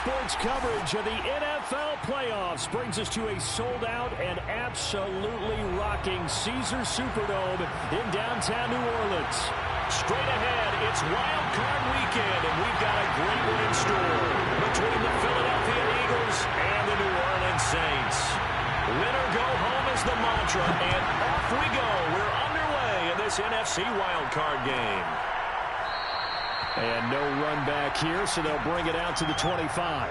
Sports coverage of the NFL playoffs brings us to a sold-out and absolutely rocking Caesars Superdome in downtown New Orleans. Straight ahead, it's Wildcard Weekend, and we've got a great one in store between the Philadelphia Eagles and the New Orleans Saints. Winner go home is the mantra, and off we go. We're underway in this NFC Wildcard game. And no run back here, so they'll bring it out to the 25.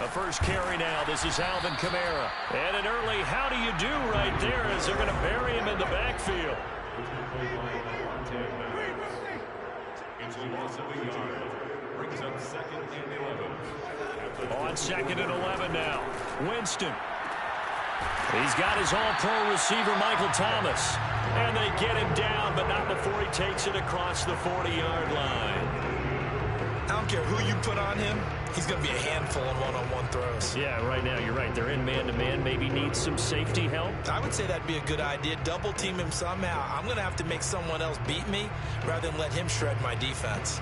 A first carry now. This is Alvin Kamara. And an early how do you do right there as they're going to bury him in the backfield. It's a loss of a yard. Brings up 2nd and 11. On 2nd and 11 now. Winston. He's got his all-pro receiver, Michael Thomas. And they get him down, but not before he takes it across the 40-yard line. I don't care who you put on him. He's going to be a handful in one-on-one throws. Yeah, right now, you're right. They're in man-to-man. Maybe needs some safety help. I would say that'd be a good idea. Double team him somehow. I'm going to have to make someone else beat me rather than let him shred my defense.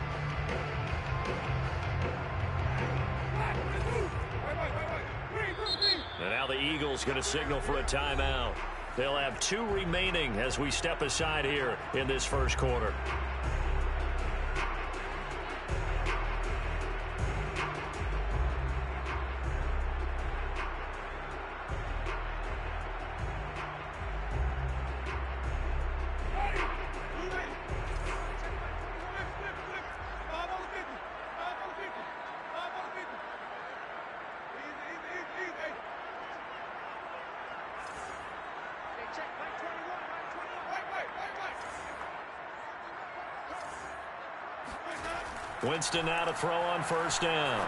And now the Eagles going to signal for a timeout. They'll have 2 remaining as we step aside here in this first quarter. Winston now to throw on first down.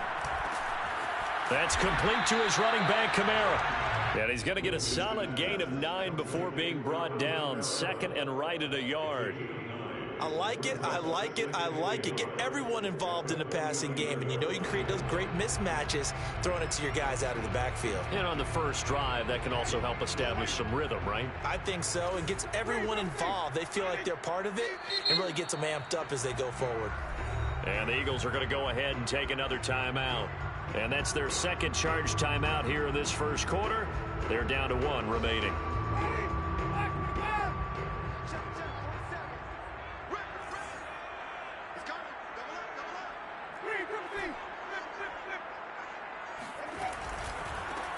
That's complete to his running back, Kamara. And he's going to get a solid gain of 9 before being brought down. 2nd and right at a yard. I like it. I like it. I like it. Get everyone involved in the passing game. And you know you can create those great mismatches throwing it to your guys out of the backfield. And on the first drive, that can also help establish some rhythm, right? I think so. And gets everyone involved. They feel like they're part of it and really gets them amped up as they go forward. And the Eagles are going to go ahead and take another timeout. And that's their 2nd charge timeout here in this first quarter. They're down to 1 remaining.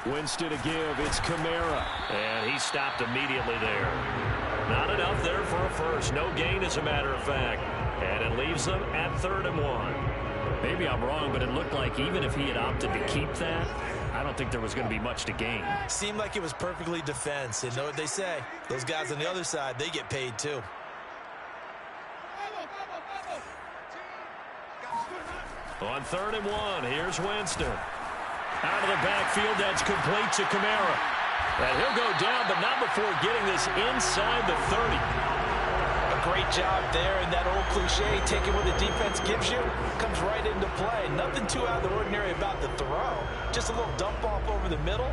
Winston to give. It's Kamara. And he stopped immediately there. Not enough there for a first. No gain, as a matter of fact. And it leaves them at 3rd and 1. Maybe I'm wrong, but it looked like even if he had opted to keep that, I don't think there was going to be much to gain. Seemed like it was perfectly defense. And know what they say? Those guys on the other side, they get paid too. On 3rd and 1, here's Winston. Out of the backfield, that's complete to Kamara. And he'll go down, but not before getting this inside the 30. Great job there, and that old cliche, taking what the defense gives you, comes right into play. Nothing too out of the ordinary about the throw. Just a little dump off over the middle.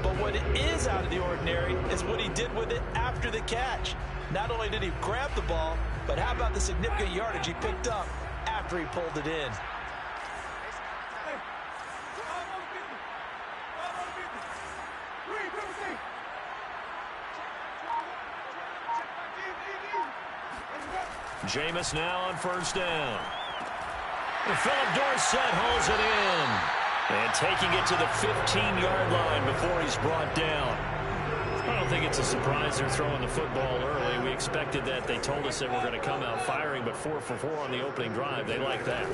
But what is out of the ordinary is what he did with it after the catch. Not only did he grab the ball, but how about the significant yardage he picked up after he pulled it in. Jameis now on first down. And Philip Dorsett holds it in. And taking it to the 15-yard line before he's brought down. I don't think it's a surprise they're throwing the football early. We expected that. They told us they were going to come out firing, but 4 for 4 on the opening drive. They like that.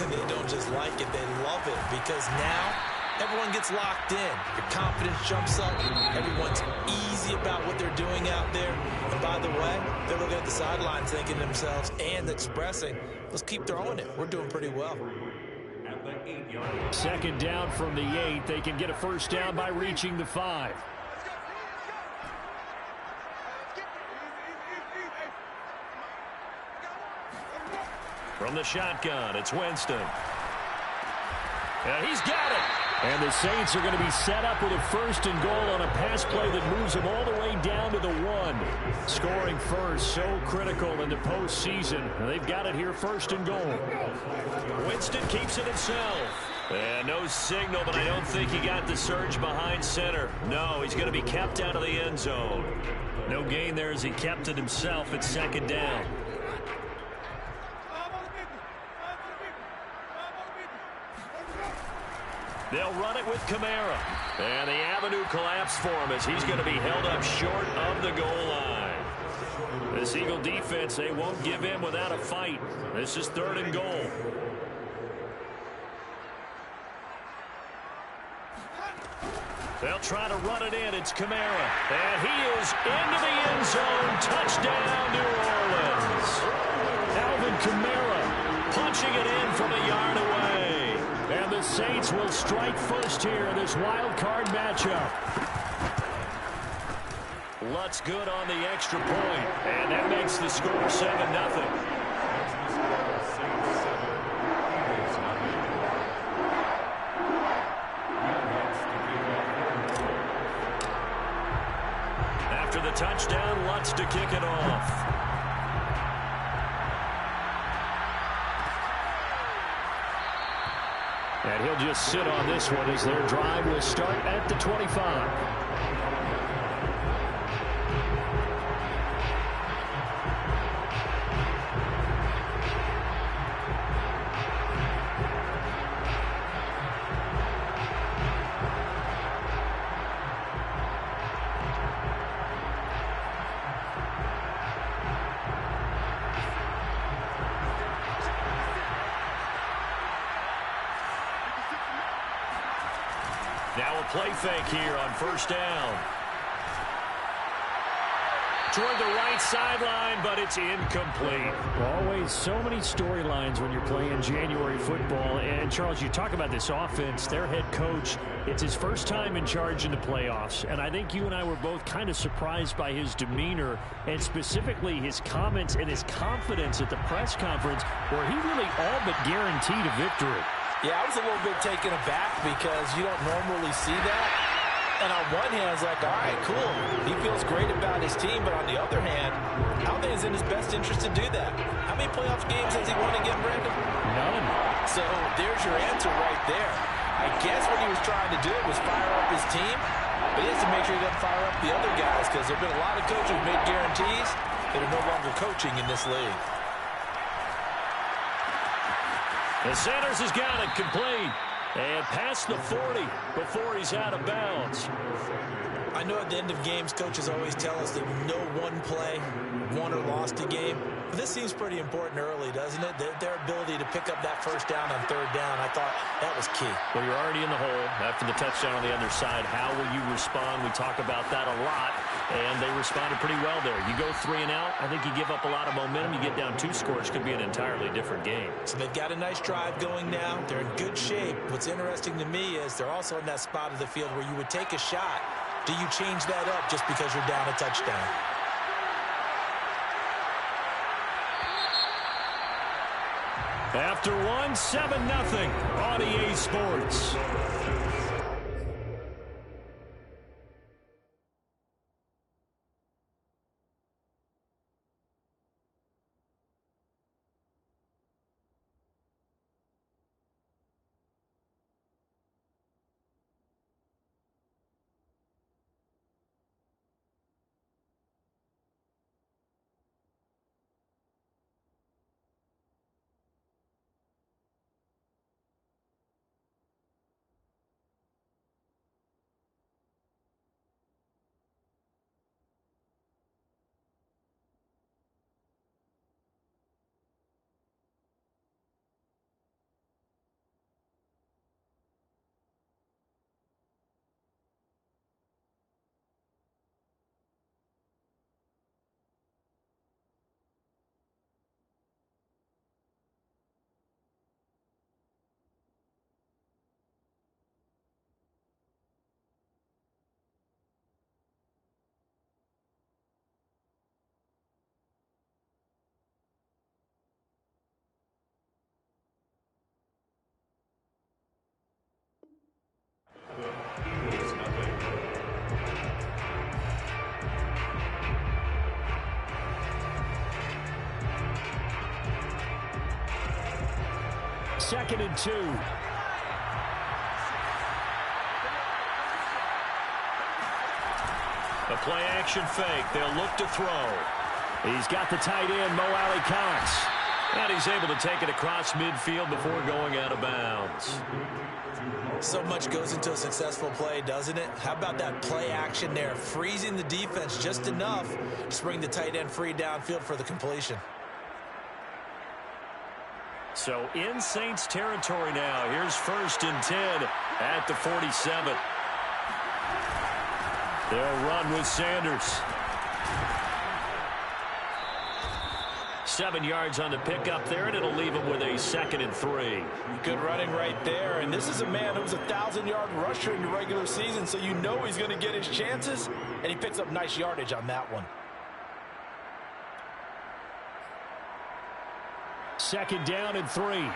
They don't just like it, they love it, because now everyone gets locked in. Your confidence jumps up. Everyone's easy about what they're doing out there. And And by the way, they're looking at the sidelines thinking to themselves and expressing, let's keep throwing it. We're doing pretty well. Second down from the 8. They can get a first down by reaching the 5. From the shotgun, it's Winston. He's got it. And the Saints are going to be set up with a first and goal on a pass play that moves them all the way down to the 1. Scoring first, so critical in the postseason. They've got it here, first and goal. Winston keeps it himself. And no signal, but I don't think he got the surge behind center. No, he's going to be kept out of the end zone. No gain there as he kept it himself at second down. They'll run it with Kamara. And the avenue collapsed for him as he's going to be held up short of the goal line. This Eagle defense, they won't give in without a fight. This is third and goal. They'll try to run it in. It's Kamara. And he is into the end zone. Touchdown, New Orleans. Alvin Kamara punching it in from a yard away. And the Saints will strike first here in this wild card matchup. Lutz good on the extra point. And that makes the score 7-0. After the touchdown, Lutz to kick it off. And he'll just sit on this one as their drive will start at the 25. Now a play fake here on first down. Toward the right sideline, but it's incomplete. Always so many storylines when you're playing January football. And, Charles, you talk about this offense, their head coach, it's his first time in charge in the playoffs. And I think you and I were both kind of surprised by his demeanor and specifically his comments and his confidence at the press conference where he really all but guaranteed a victory. Yeah, I was a little bit taken aback because you don't normally see that. And on one hand, it's like, all right, cool. He feels great about his team. But on the other hand, I don't think it's in his best interest to do that. How many playoff games has he won again, Brandon? None. So there's your answer right there. I guess what he was trying to do was fire up his team. But he has to make sure he doesn't fire up the other guys because there have been a lot of coaches who made guarantees that are no longer coaching in this league. The Sanders has got it complete. And past the 40 before he's out of bounds. I know at the end of games, coaches always tell us that no one play won or lost a game. But this seems pretty important early, doesn't it? Their ability to pick up that first down on third down, I thought that was key. Well, you're already in the hole after the touchdown on the other side. How will you respond? We talk about that a lot, and they responded pretty well there. You go 3 and out, I think you give up a lot of momentum. You get down 2 scores, could be an entirely different game. So they've got a nice drive going now. They're in good shape. What's interesting to me is they're also in that spot of the field where you would take a shot. Do you change that up just because you're down a touchdown? After one, 7-0 on EA Sports. 2nd and 2. A play-action fake. They'll look to throw. He's got the tight end, Mo Alley-Cox. And he's able to take it across midfield before going out of bounds. So much goes into a successful play, doesn't it? How about that play action there? Freezing the defense just enough to bring the tight end free downfield for the completion. So in Saints territory now. Here's 1st and 10 at the 47. They'll run with Sanders. 7 yards on the pickup there, and it'll leave him with a 2nd and 3. Good running right there, and this is a man who was a 1,000-yard rusher in the regular season, so you know he's going to get his chances, and he picks up nice yardage on that one. 2nd down and 3.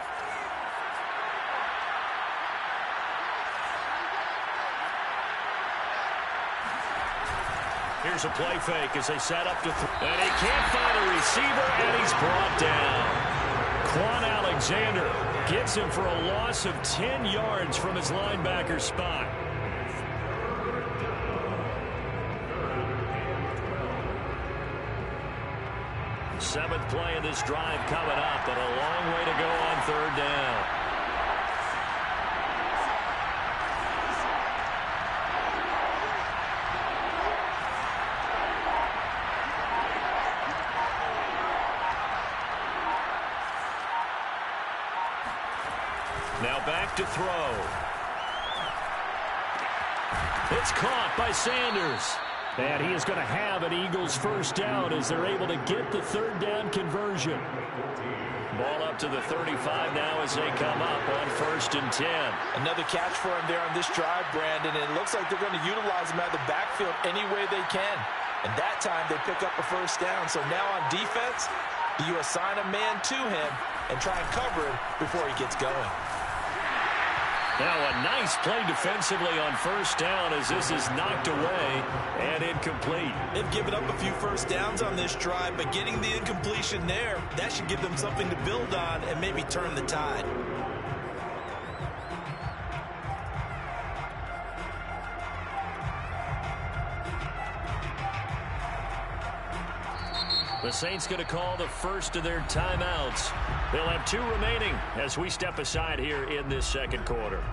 Here's a play fake as they set up to and he can't find a receiver, and he's brought down. Quan Alexander gets him for a loss of 10 yards from his linebacker spot. Seventh play of this drive coming up, but a long way to go on 3rd down. Now back to throw. It's caught by Sanders. And he is going to have an Eagles 1st down as they're able to get the 3rd down conversion. Ball up to the 35 now as they come up on 1st and 10. Another catch for him there on this drive, Brandon. And it looks like they're going to utilize him out of the backfield any way they can. And that time they pick up a 1st down. So now on defense, you assign a man to him and try and cover him before he gets going. Now a nice play defensively on 1st down as this is knocked away and incomplete. They've given up a few 1st downs on this drive, but getting the incompletion there, that should give them something to build on and maybe turn the tide. The Saints going to call the first of their timeouts. They'll have 2 remaining as we step aside here in this 2nd quarter.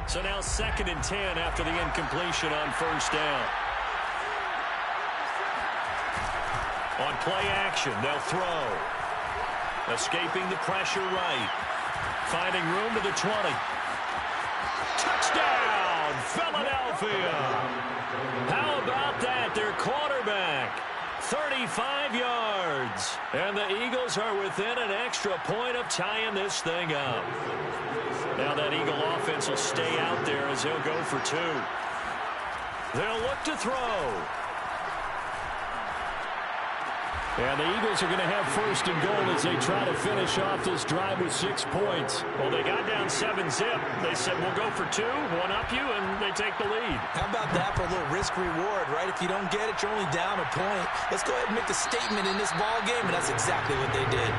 So now 2nd and 10 after the incompletion on 1st down. On play action, they'll throw. Escaping the pressure right. Finding room to the 20. Touchdown, Philadelphia. How about that? Their quarterback. 35 yards. And the Eagles are within an extra point of tying this thing up. Now that Eagle offense will stay out there as they'll go for 2. They'll look to throw. And the Eagles are going to have 1st and goal as they try to finish off this drive with 6 points. Well, they got down 7-zip. They said, we'll go for 2, one up you, and they take the lead. How about that for a little risk-reward, right? If you don't get it, you're only down a point. Let's go ahead and make the statement in this ball game, and that's exactly what they did.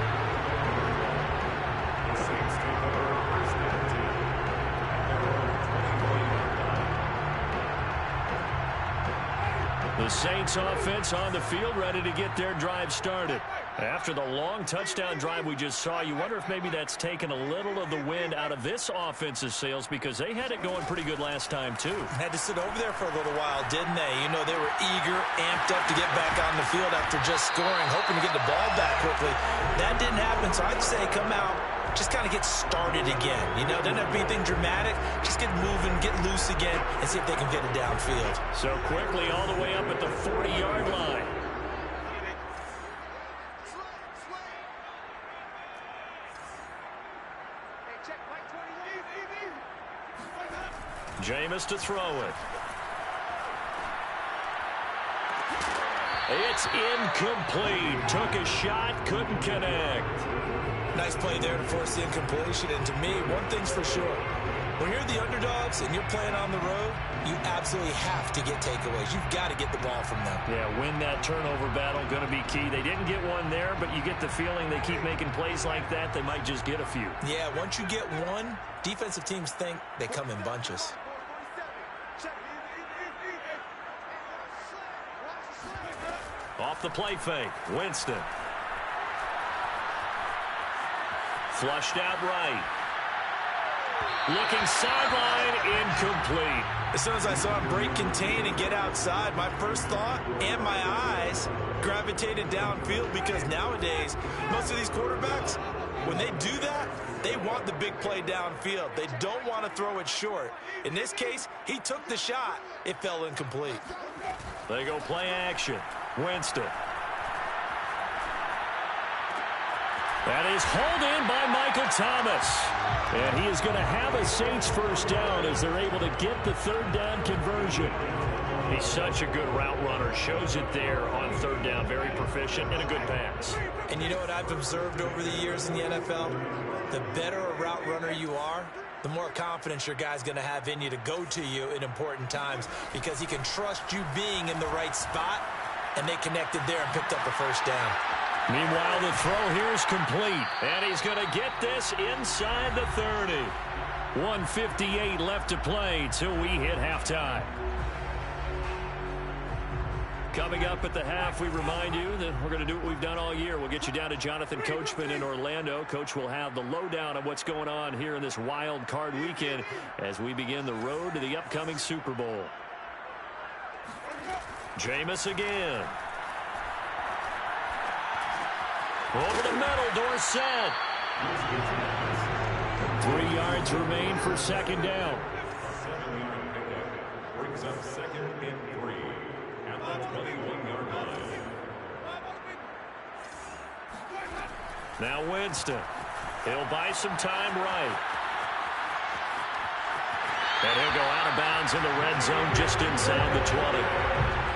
The Saints offense on the field ready to get their drive started. After the long touchdown drive we just saw, you wonder if maybe that's taken a little of the wind out of this offense's sails because they had it going pretty good last time too. Had to sit over there for a little while, didn't they? You know, they were eager, amped up to get back on the field after just scoring, hoping to get the ball back quickly. That didn't happen, so I'd say come out, just kind of get started again. You know, doesn't have to be anything dramatic. Just get moving, get loose again, and see if they can get it downfield. So quickly all the way up at the 40-yard line. Jameis to throw it. It's incomplete. Took a shot, couldn't connect. Nice play there to force the incompletion. And to me, one thing's for sure. When you're the underdogs and you're playing on the road, you absolutely have to get takeaways. You've got to get the ball from them. Yeah, win that turnover battle, going to be key. They didn't get one there, but you get the feeling they keep making plays like that, they might just get a few. Yeah, once you get one, defensive teams think they come in bunches. Off the play fake, Winston. Flushed out right. Looking sideline, incomplete. As soon as I saw him break contain and get outside, my first thought and my eyes gravitated downfield, because nowadays, most of these quarterbacks, when they do that, they want the big play downfield. They don't want to throw it short. In this case, he took the shot. It fell incomplete. They go play action. Winston. That is hauled in by Michael Thomas. And he is going to have a Saints first down as they're able to get the third down conversion. He's such a good route runner. Shows it there on third down. Very proficient and a good pass. And you know what I've observed over the years in the NFL? The better a route runner you are, the more confidence your guy's going to have in you to go to you in important times, because he can trust you being in the right spot, and they connected there and picked up a first down. Meanwhile, the throw here is complete, and he's going to get this inside the 30. 1:58 left to play till we hit halftime. Coming up at the half, we remind you that we're going to do what we've done all year. We'll get you down to Jonathan Coachman in Orlando. Coach will have the lowdown of what's going on here in this wild card weekend as we begin the road to the upcoming Super Bowl. Jameis again. Over the middle, Dorsett. 3 yards remain for second down. 7-yard pickup brings up 2nd and 3 at the 21-yard line. Now Winston. He'll buy some time right. And he'll go out of bounds in the red zone just inside the 20.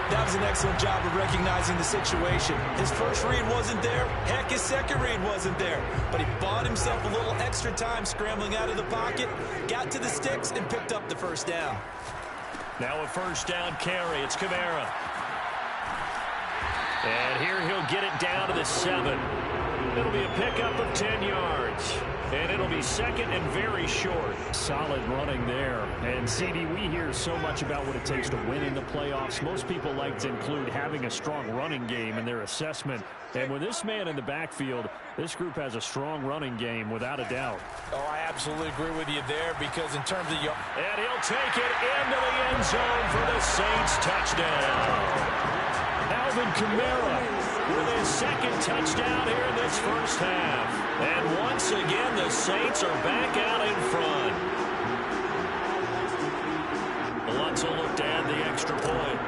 That was an excellent job of recognizing the situation. His first read wasn't there. Heck, his second read wasn't there. But he bought himself a little extra time scrambling out of the pocket, got to the sticks, and picked up the first down. Now a first down carry. It's Kamara. And here he'll get it down to the 7. It'll be a pickup of 10 yards. And it'll be second and very short. Solid running there. And, CD, we hear so much about what it takes to win in the playoffs. Most people like to include having a strong running game in their assessment. And with this man in the backfield, this group has a strong running game without a doubt. Oh, I absolutely agree with you there, because in terms of your... And he'll take it into the end zone for the Saints touchdown. Alvin Kamara with his second touchdown here in this first half. And once again, the Saints are back out in front. Lutz will look to add the extra point.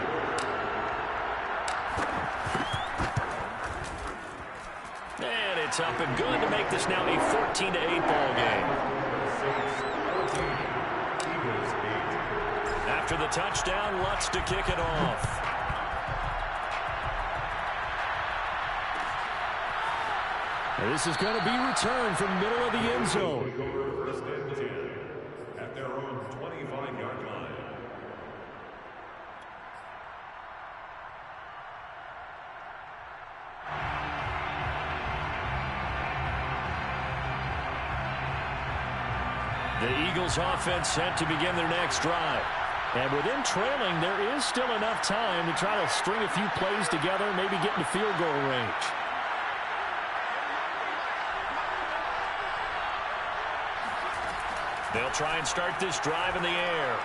And it's up and good to make this now a 14-8 ball game. After the touchdown, Lutz to kick it off. This is going to be returned from middle of the end zone. First and 10 at their own 25-yard line. The Eagles offense set to begin their next drive. And with them trailing, there is still enough time to try to string a few plays together, maybe get into field goal range. They'll try and start this drive in the air.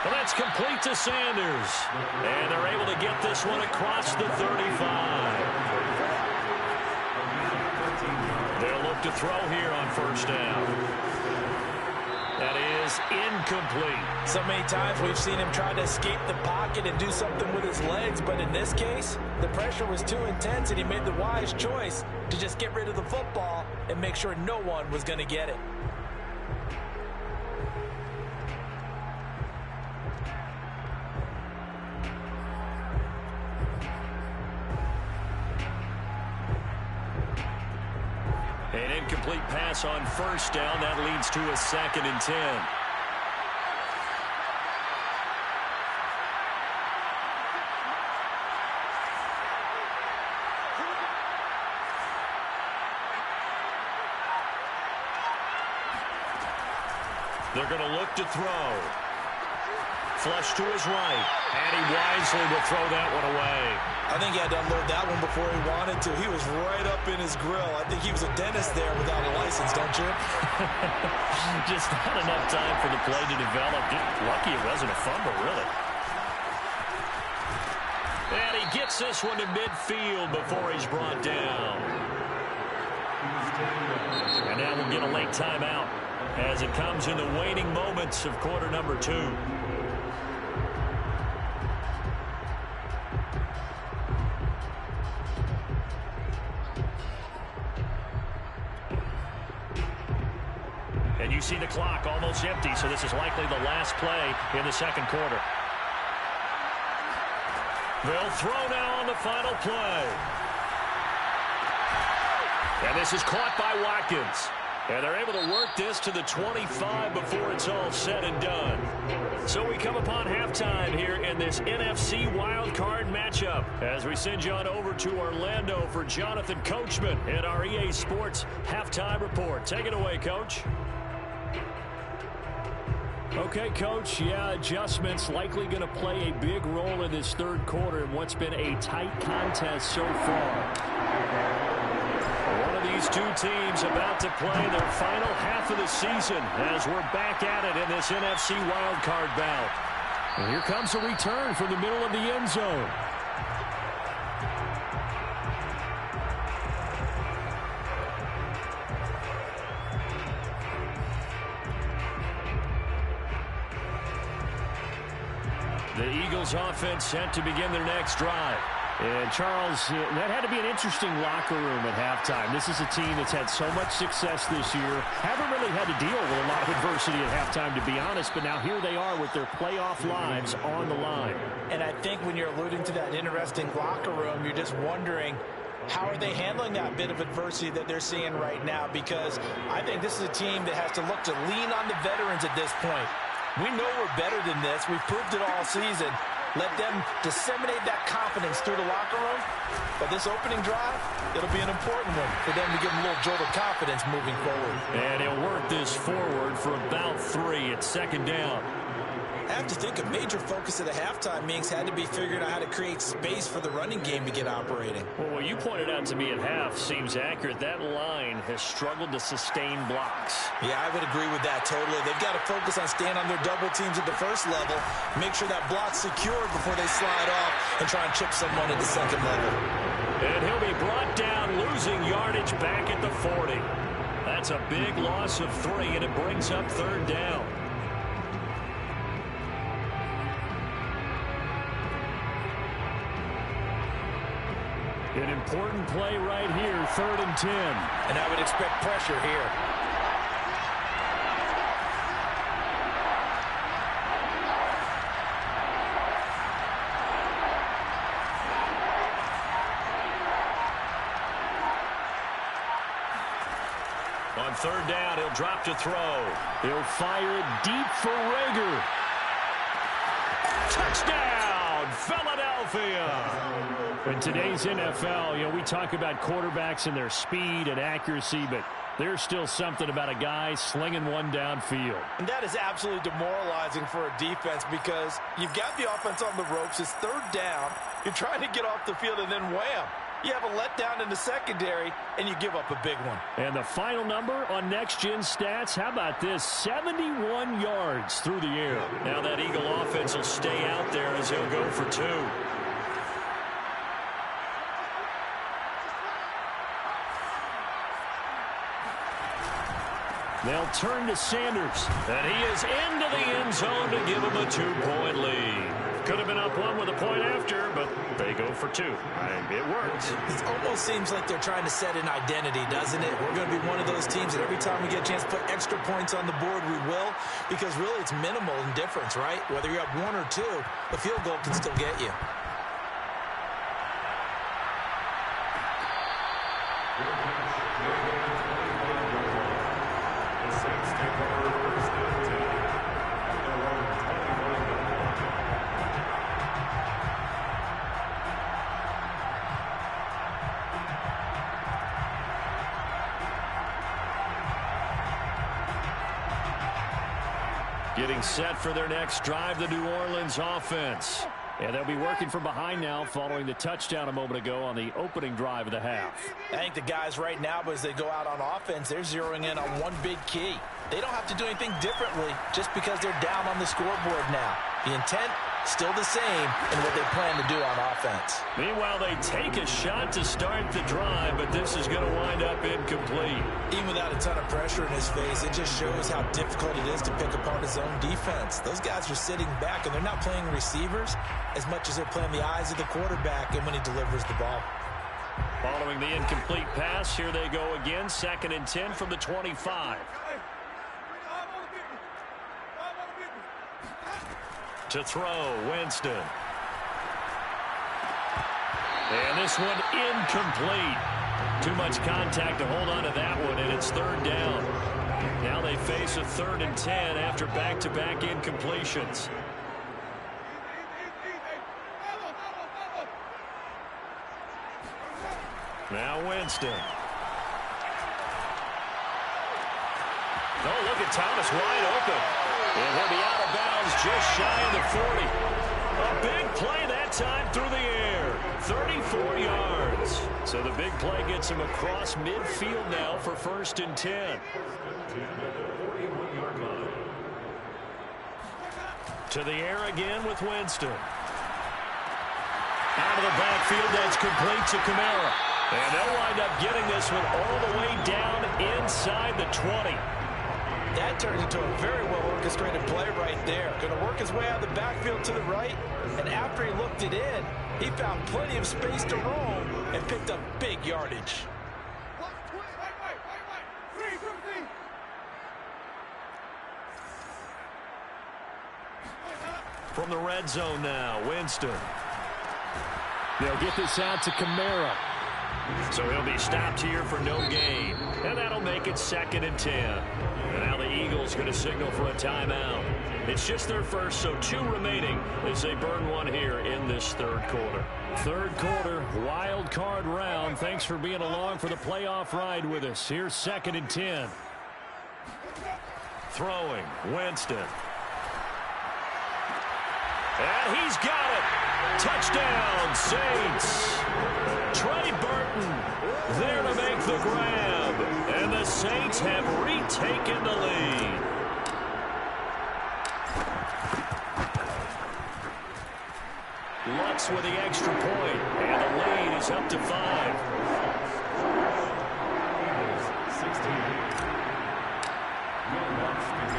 Well, that's complete to Sanders. And they're able to get this one across the 35. They'll look to throw here on first down. That is incomplete. So many times we've seen him try to escape the pocket and do something with his legs, but in this case, the pressure was too intense and he made the wise choice to just get rid of the football and make sure no one was going to get it. An incomplete pass on first down. That leads to a 2nd and 10. They're going to look to throw. Flush to his right. And he wisely will throw that one away. I think he had to unload that one before he wanted to. He was right up in his grill. I think he was a dentist there without a license, don't you? Just not enough time for the play to develop. Just lucky it wasn't a fumble, really. And he gets this one to midfield before he's brought down. And now we'll get a late timeout as it comes in the waning moments of quarter number 2. And you see the clock almost empty, so this is likely the last play in the second quarter. They'll throw now on the final play. And this is caught by Watkins. And they're able to work this to the 25 before it's all said and done. So we come upon halftime here in this NFC wildcard matchup as we send you on over to Orlando for Jonathan Coachman and our EA Sports halftime report. Take it away, Coach. Okay, Coach, yeah, adjustments likely going to play a big role in this third quarter in what's been a tight contest so far. One of these two teams about to play their final half of the season as we're back at it in this NFC wildcard bout. And here comes a return from the middle of the end zone. The Eagles offense set to begin their next drive. And, Charles, that had to be an interesting locker room at halftime. This is a team that's had so much success this year. Haven't really had to deal with a lot of adversity at halftime, to be honest. But now here they are with their playoff lives on the line. And I think when you're alluding to that interesting locker room, you're just wondering, how are they handling that bit of adversity that they're seeing right now? Because I think this is a team that has to look to lean on the veterans at this point. We know we're better than this. We've proved it all season. Let them disseminate that confidence through the locker room. But this opening drive, it'll be an important one for them to give them a little jolt of confidence moving forward. And he'll work this forward for about 3 at second down. I have to think a major focus at the halftime means had to be figuring out how to create space for the running game to get operating. Well, what you pointed out to me at half seems accurate. That line has struggled to sustain blocks. Yeah, I would agree with that totally. They've got to focus on staying on their double teams at the first level, make sure that block's secured before they slide off and try and chip someone at the second level. And he'll be brought down, losing yardage back at the 40. That's a big loss of 3, and it brings up third down. An important play right here, 3rd and 10. And I would expect pressure here. On 3rd down, he'll drop to throw. He'll fire it deep for Rager. Touchdown, Philadelphia! In today's NFL, you know, we talk about quarterbacks and their speed and accuracy, but there's still something about a guy slinging one downfield. And that is absolutely demoralizing for a defense because you've got the offense on the ropes. It's 3rd down. You're trying to get off the field, and then wham! You have a letdown in the secondary, and you give up a big one. And the final number on Next Gen Stats, how about this? 71 yards through the air. Now that Eagle offense will stay out there as he'll go for 2. They'll turn to Sanders, and he is into the end zone to give him a 2-point lead. Could have been up 1 with a point after, but they go for 2. And it worked. It almost seems like they're trying to set an identity, doesn't it? We're going to be one of those teams that every time we get a chance to put extra points on the board, we will. Because really it's minimal in difference, right? Whether you're up 1 or 2, the field goal can still get you. Getting set for their next drive, the New Orleans offense. And they'll be working from behind now following the touchdown a moment ago on the opening drive of the half. I think the guys right now, as they go out on offense, they're zeroing in on one big key. They don't have to do anything differently just because they're down on the scoreboard now. The intent, still the same in what they plan to do on offense. Meanwhile, they take a shot to start the drive, but this is going to wind up incomplete. Even without a ton of pressure in his face, it just shows how difficult it is to pick apart his own defense. Those guys are sitting back, and they're not playing receivers as much as they're playing the eyes of the quarterback and when he delivers the ball. Following the incomplete pass, here they go again, 2nd and 10 from the 25. To throw, Winston. And this one incomplete. Too much contact to hold on to that one, and it's 3rd down. Now they face a 3rd and 10 after back-to-back incompletions. Now Winston. Oh, look at Thomas wide open. And he'll be out of bounds just shy of the 40. A big play that time through the air. 34 yards. So the big play gets him across midfield now for 1st and 10. To the air again with Winston. Out of the backfield, that's complete to Kamara. And they'll wind up getting this one all the way down inside the 20. That turns into a very well-orchestrated play right there. Going to work his way out of the backfield to the right, and after he looked it in, he found plenty of space to roam and picked up big yardage. From the red zone now, Winston. They'll get this out to Kamara. So he'll be stopped here for no gain. And that'll make it 2nd and 10. And now the Eagles going to signal for a timeout. It's just their first, so 2 remaining as they burn one here in this 3rd quarter. 3rd quarter, wild card round. Thanks for being along for the playoff ride with us. Here's 2nd and 10. Throwing, Winston. And he's got it. Touchdown, Saints. Trey Burton there to make the grab. And the Saints have retaken the lead. Lutz with the extra point. And the lead is up to 5. 16.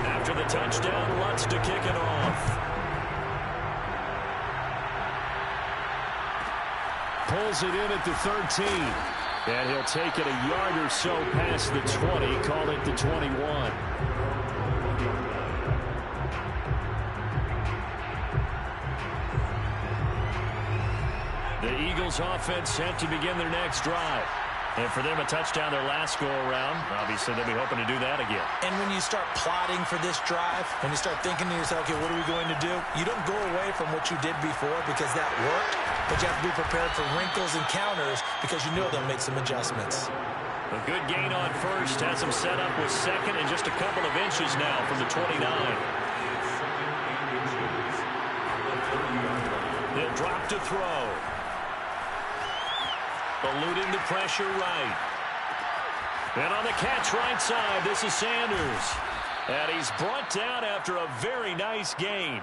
After the touchdown, Lutz to kick it off. Pulls it in at the 13. And he'll take it a yard or so past the 20. Call it the 21. The Eagles offense set to begin their next drive. And for them, a touchdown their last go-around. Obviously, they'll be hoping to do that again. And when you start plotting for this drive, when you start thinking to yourself, okay, what are we going to do? You don't go away from what you did before because that worked, but you have to be prepared for wrinkles and counters because you know they'll make some adjustments. A good gain on first has them set up with 2nd and just a couple of inches now from the 29. They'll drop to throw. Eluding the pressure right. And on the catch right side, this is Sanders. And he's brought down after a very nice gain.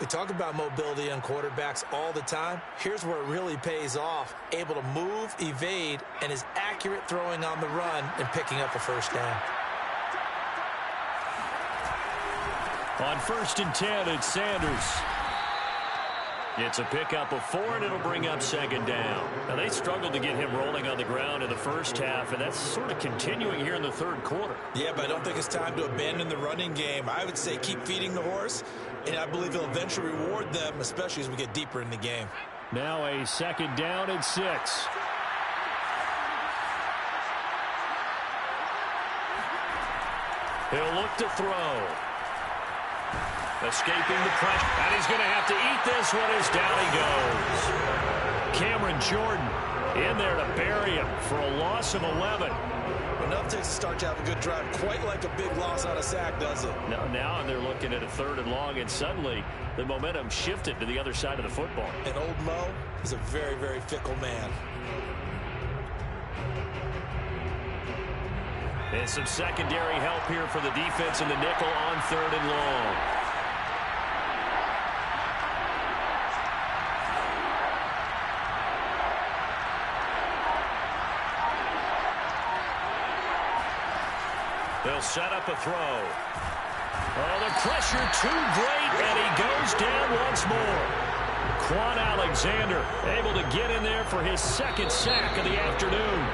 We talk about mobility on quarterbacks all the time. Here's where it really pays off. Able to move, evade, and is accurate throwing on the run and picking up a 1st down. On 1st and 10, it's Sanders. It's a pickup of 4, and it'll bring up 2nd down. Now, they struggled to get him rolling on the ground in the first half, and that's sort of continuing here in the 3rd quarter. Yeah, but I don't think it's time to abandon the running game. I would say keep feeding the horse, and I believe he'll eventually reward them, especially as we get deeper in the game. Now a 2nd down and 6. He'll look to throw. Escaping the pressure. And he's going to have to eat this one as down he goes. Cameron Jordan in there to bury him for a loss of 11. Enough to start to have a good drive. Quite like a big loss on a sack, does it? Now they're looking at a 3rd and long, and suddenly the momentum shifted to the other side of the football. And old Mo is a very, very fickle man. And some secondary help here for the defense in the nickel on 3rd and long. They'll set up a throw. Oh, the pressure too great, and he goes down once more. Quan Alexander able to get in there for his 2nd sack of the afternoon.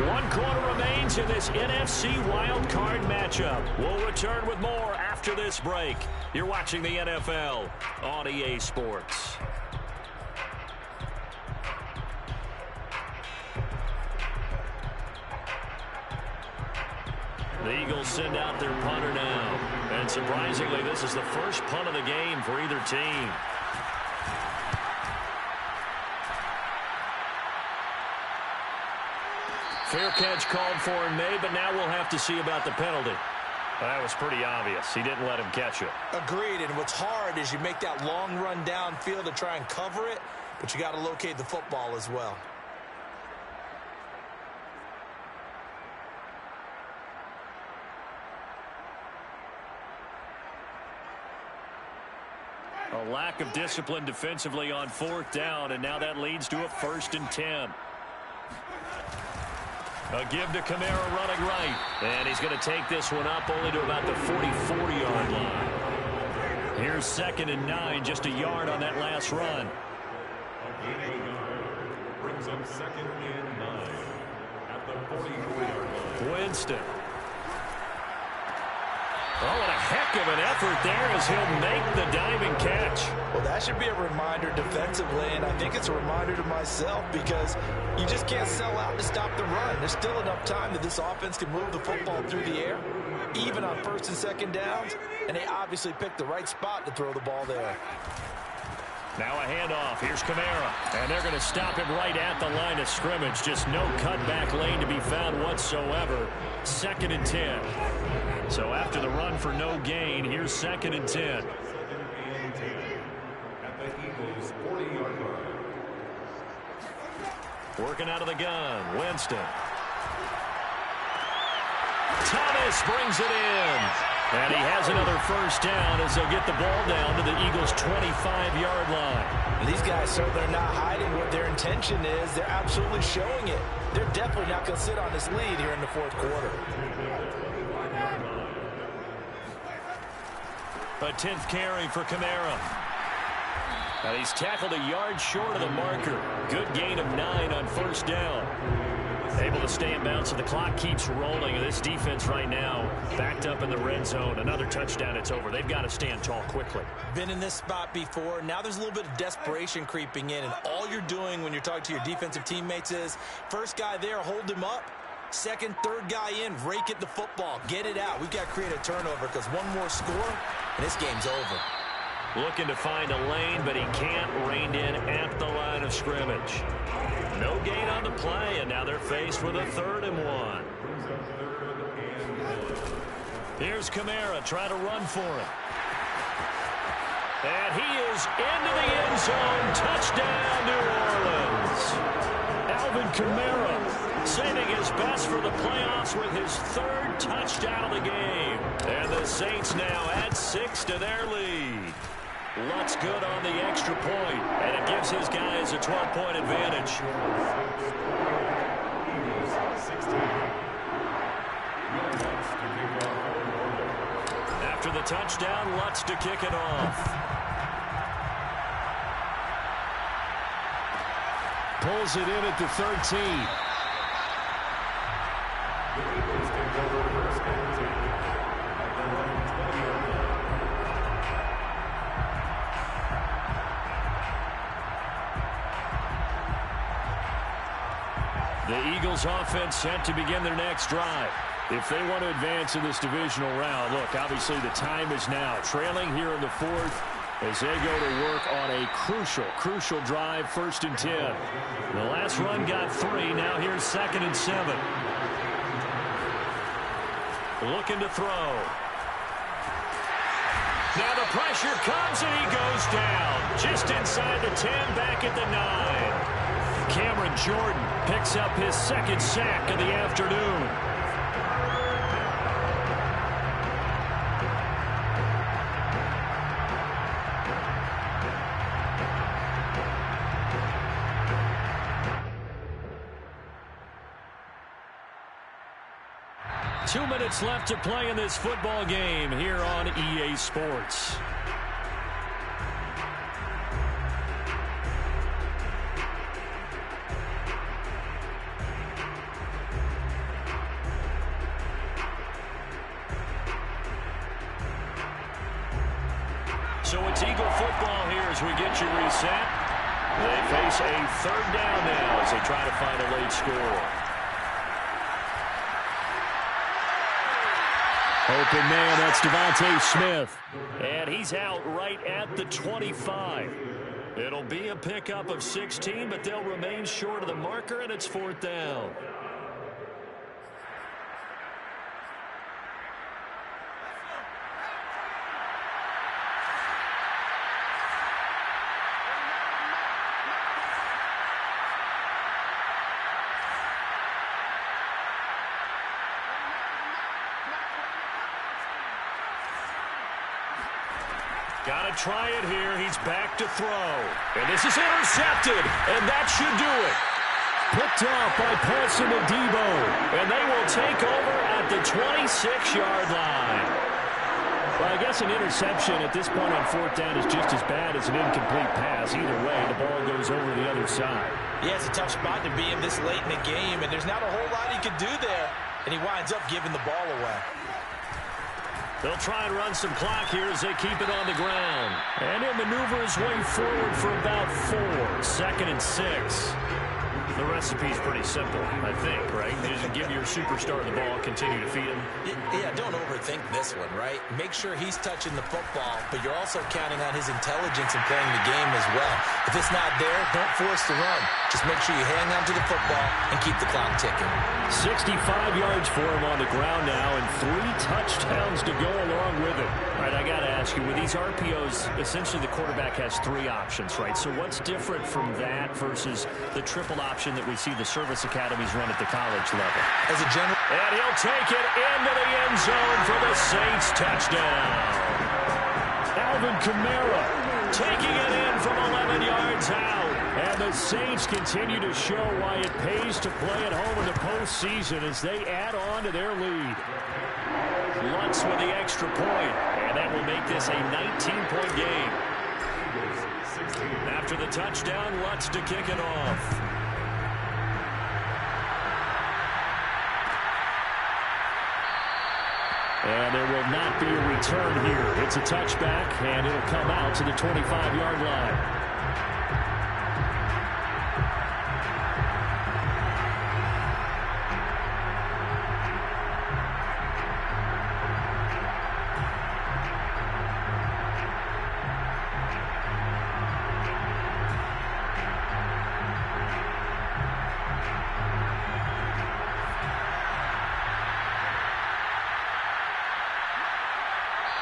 1 quarter remains in this NFC Wildcard matchup. We'll return with more after this break. You're watching the NFL on EA Sports. The Eagles send out their punter now. And surprisingly, this is the first punt of the game for either team. Fair catch called for and made, but now we'll have to see about the penalty. That was pretty obvious. He didn't let him catch it. Agreed, and what's hard is you make that long run downfield to try and cover it, but you got to locate the football as well. A lack of discipline defensively on 4th down, and now that leads to a 1st and 10. A give to Kamara running right. And he's going to take this one up only to about the 44-yard line. Here's 2nd and 9, just a yard on that last run. Brings up 2nd and 9 at the 44-yard line. Winston. Oh, what a heck of an effort there as he'll make the diving catch. Well, that should be a reminder defensively, and I think it's a reminder to myself because you just can't sell out to stop the run. There's still enough time that this offense can move the football through the air, even on 1st and 2nd downs, and they obviously picked the right spot to throw the ball there. Now a handoff. Here's Kamara. And they're going to stop him right at the line of scrimmage. Just no cutback lane to be found whatsoever. 2nd and 10. So after the run for no gain, here's 2nd and 10. At the Eagles' 40-yard line. Working out of the gun. Winston. Thomas brings it in. And he has another 1st down as they'll get the ball down to the Eagles' 25-yard line. And these guys certainly are not hiding what their intention is. They're absolutely showing it. They're definitely not going to sit on this lead here in the 4th quarter. A 10th carry for Kamara. And he's tackled a yard short of the marker. Good gain of 9 on 1st down. Able to stay in bounds, so the clock keeps rolling. And this defense right now backed up in the red zone. Another touchdown, it's over. They've got to stand tall quickly. Been in this spot before. Now there's a little bit of desperation creeping in. And all you're doing when you're talking to your defensive teammates is, first guy there, hold him up. 2nd, 3rd guy in, rake at the football. Get it out. We've got to create a turnover because one more score, and this game's over. Looking to find a lane, but he can't. Reined in at the line of scrimmage. No gain on the play, and now they're faced with a 3rd and 1. Here's Kamara trying to run for him. And he is into the end zone. Touchdown, New Orleans. Alvin Kamara saving his best for the playoffs with his 3rd touchdown of the game. And the Saints now add 6 to their lead. Lutz good on the extra point, and it gives his guys a 12-point advantage. After the touchdown, Lutz to kick it off. Pulls it in at the 13. The Eagles offense set to begin their next drive. if they want to advance in this divisional round. Look, obviously the time is now. Trailing here in the fourth as they go to work on a crucial drive, 1st and 10. The last run got 3. Now here's 2nd and 7. Looking to throw. Now the pressure comes, and he goes down. Just inside the 10, back at the 9. Cameron Jordan picks up his 2nd sack of the afternoon. Two minutes left to play in this football game here on EA Sports. So it's Eagle football here as we get you reset. They face a 3rd down now as they try to find a late score. Open man, that's Devontae Smith. And he's out right at the 25. It'll be a pickup of 16, but they'll remain short of the marker, and it's 4th down. Got to try it here. He's back to throw. And this is intercepted. And that should do it. Picked off by Paulson and Debo. And they will take over at the 26-yard line. Well, I guess an interception at this point on 4th down is just as bad as an incomplete pass. Either way, the ball goes over the other side. Yeah, it's a tough spot to be in this late in the game. And there's not a whole lot he could do there. And he winds up giving the ball away. They'll try and run some clock here as they keep it on the ground. And he'll maneuver his way forward for about 4. 2nd and 6. The recipe's pretty simple, I think, right? You just give your superstar the ball, continue to feed him. Yeah, don't overthink this one, right? Make sure he's touching the football, but you're also counting on his intelligence in playing the game as well. If it's not there, don't force the run. Just make sure you hang on to the football and keep the clock ticking. 65 yards for him on the ground now, and 3 touchdowns to go along with it. All right, I got to ask you, with these RPOs, essentially the quarterback has 3 options, right? So what's different from that versus the triple option that we see the service academies run at the college level? As a general, and he'll take it into the end zone for the Saints touchdown. Alvin Kamara taking it in from 11 yards out. And the Saints continue to show why it pays to play at home in the postseason as they add on to their lead. Lutz with the extra point, and that will make this a 19-point game. After the touchdown, Lutz to kick it off. And there will not be a return here. It's a touchback, and it'll come out to the 25-yard line.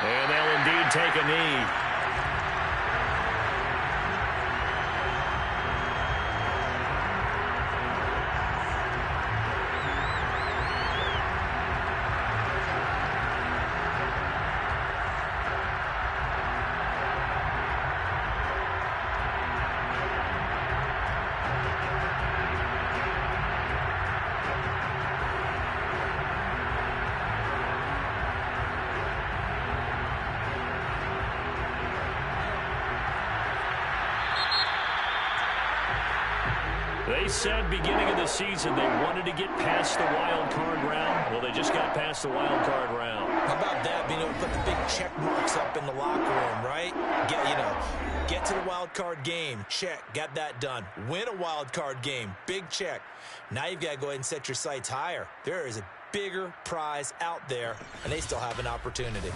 And they'll indeed take a knee. They said beginning of the season they wanted to get past the wild card round. Well, they just got past the wild card round. How about that? Being able to put the big check marks up in the locker room, right? Get to the wild card game. Check. Got that done. Win a wild card game. Big check. Now you've got to go ahead and set your sights higher. There is a bigger prize out there, and they still have an opportunity.